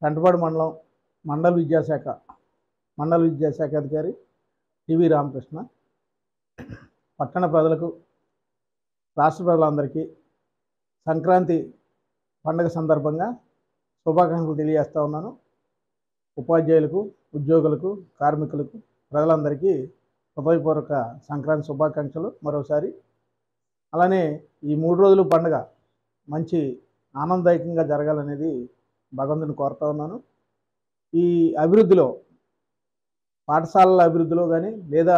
పెంటపాడు మండలం మండల విద్యాశాఖ అధికారి టివి రామకృష్ణ పట్టణ ప్రజలకు రాష్ట్ర ప్రజలందరికీ సంక్రాంతి పండుగ సందర్భంగా శుభాకాంక్షలు తెలియజేస్తా ఉన్నాను. ఉపాధ్యాయులకు, ఉద్యోగులకు, కార్మికులకు, ప్రజలందరికీ హృదయపూర్వక సంక్రాంతి శుభాకాంక్షలు మరోసారి. అలానే ఈ 3 రోజులు పండుగ మంచి ఆనందదాయకంగా జరగాలనేది భగవంతుని కోరుతా ఉన్నాను. ఈ అభివృద్ధిలో, పాఠశాలల అభివృద్ధిలో కానీ లేదా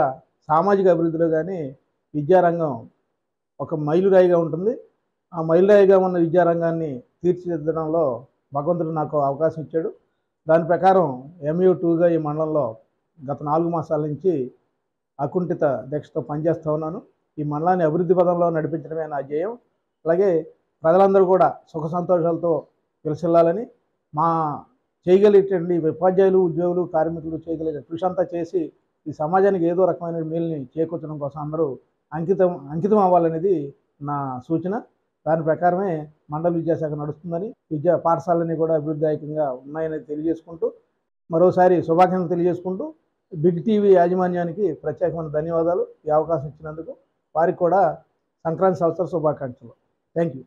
సామాజిక అభివృద్ధిలో కానీ విద్యారంగం ఒక మైలురాయిగా ఉంటుంది. ఆ మైలురాయిగా ఉన్న విద్యారంగాన్ని తీర్చిదిద్దడంలో భగవంతుడు నాకు అవకాశం ఇచ్చాడు. దాని ప్రకారం MU2గా ఈ మండలంలో గత 4 మాసాల నుంచి అకుంఠిత దీక్షతో పనిచేస్తూ ఉన్నాను. ఈ మండలాన్ని అభివృద్ధి పదంలో నడిపించడమే నా ధ్యేయం. అలాగే ప్రజలందరూ కూడా సుఖ సంతోషాలతో విలసిల్లాలని, మా చేయగలిగేటువంటి ఉపాధ్యాయులు, ఉద్యోగులు, కార్మికులు చేయగలిగే కృషి అంతా చేసి ఈ సమాజానికి ఏదో రకమైన మేలుని చేకూర్చడం కోసం అందరూ అంకితం అవ్వాలనేది నా సూచన. దాని ప్రకారమే మండల విద్యాశాఖ నడుస్తుందని, పాఠశాలని కూడా అభివృద్ధిదాయకంగా ఉన్నాయని తెలియజేసుకుంటూ, మరోసారి శుభాకాంక్షలు తెలియజేసుకుంటూ, బిగ్ టీవీ యాజమాన్యానికి ప్రత్యేకమైన ధన్యవాదాలు. ఈ అవకాశం ఇచ్చినందుకు వారికి కూడా సంక్రాంతి సంవత్సర శుభాకాంక్షలు. Thank you.